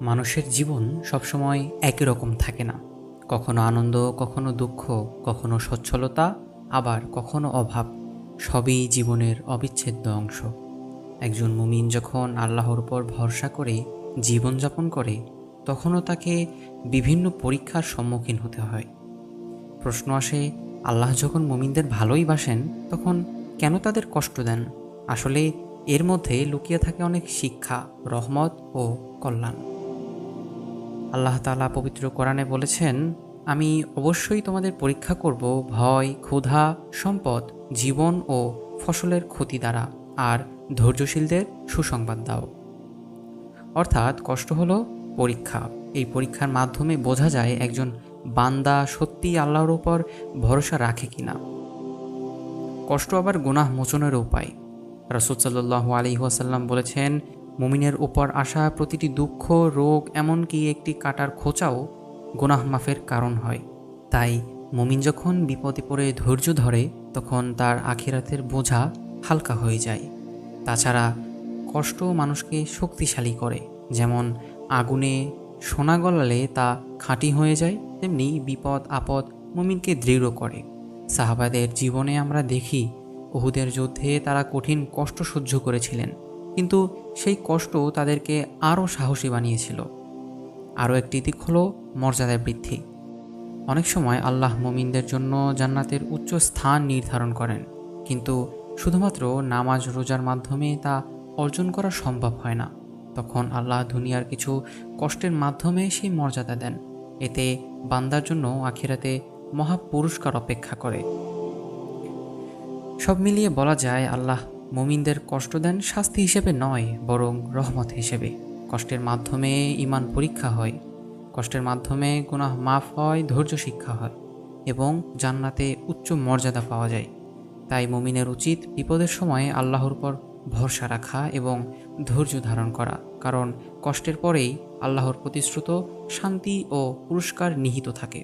মানুষের জীবন সবসময় একই রকম থাকে না। কখনো আনন্দ, কখনো দুঃখ, কখনো সচ্ছলতা, আবার কখনো অভাব। সবই জীবনের অবিচ্ছেদ্য অংশ। একজন মুমিন যখন আল্লাহর উপর ভরসা করে জীবনযাপন করে, তখনও তাকে বিভিন্ন পরীক্ষার সম্মুখীন হতে হয়। প্রশ্ন আসে, আল্লাহ যখন মুমিনদের ভালোই বাসেন, তখন কেন তাদের কষ্ট দেন? আসলে এর মধ্যে লুকিয়ে থাকে অনেক শিক্ষা, রহমত ও কল্যাণ। আল্লাহ তাআলা পবিত্র কোরআনে বলেছেন, আমি অবশ্যই তোমাদের পরীক্ষা করব ভয়, ক্ষুধা, সম্পদ, জীবন ও ফসলের ক্ষতি দ্বারা, আর ধৈর্যশীলদের সুসংবাদ দাও। অর্থাৎ কষ্ট হলো পরীক্ষা। এই পরীক্ষার মাধ্যমে বোঝা যায় একজন বান্দা সত্যিই আল্লাহর উপর ভরসা রাখে কিনা। কষ্ট আবার গুনাহ মোচনের উপায়। রাসূল সাল্লাল্লাহু আলাইহি ওয়াসাল্লাম বলেছেন, মুমিনের উপর আসা প্রতিটি দুঃখ, রোগ, এমনকি একটি কাটার খোঁচাও গুনাহ মাফের কারণ হয়। তাই মুমিন যখন বিপদে পড়ে ধৈর্য ধরে, তখন তার আখিরাতের বোঝা হালকা হয়ে যায়। তাছাড়া কষ্ট মানুষকে শক্তিশালী করে। যেমন আগুনে সোনা গলালে তা খাঁটি হয়ে যায়, তেমনি বিপদ আপদ মুমিনকে দৃঢ় করে। সাহাবাদের জীবনে আমরা দেখি, উহুদের যুদ্ধে তারা কঠিন কষ্ট সহ্য করেছিলেন, কিন্তু সেই কষ্ট তাদেরকে আরও সাহসী বানিয়েছিল। আরও একটি দিক হলো মর্যাদার বৃদ্ধি। অনেক সময় আল্লাহ মুমিনদের জন্য জান্নাতের উচ্চ স্থান নির্ধারণ করেন, কিন্তু শুধুমাত্র নামাজ রোজার মাধ্যমে তা অর্জন করা সম্ভব হয় না। তখন আল্লাহ দুনিয়ার কিছু কষ্টের মাধ্যমে সেই মর্যাদা দেন। এতে বান্দার জন্য আখিরাতে মহা পুরস্কার অপেক্ষা করে। সব মিলিয়ে বলা যায়, আল্লাহ মুমিনদের কষ্ট দেন শাস্তি হিসেবে নয়, বরং রহমত হিসেবে। কষ্টের মাধ্যমে ঈমান পরীক্ষা হয়, কষ্টের মাধ্যমে গুনাহ মাফ হয়, ধৈর্য শিক্ষা হয় এবং জান্নাতে উচ্চ মর্যাদা পাওয়া যায়। তাই মুমিনের উচিত বিপদের সময় আল্লাহর উপর ভরসা রাখা এবং ধৈর্য ধারণ করা, কারণ কষ্টের পরেই আল্লাহর প্রতিশ্রুত শান্তি ও পুরস্কার নিহিত থাকে।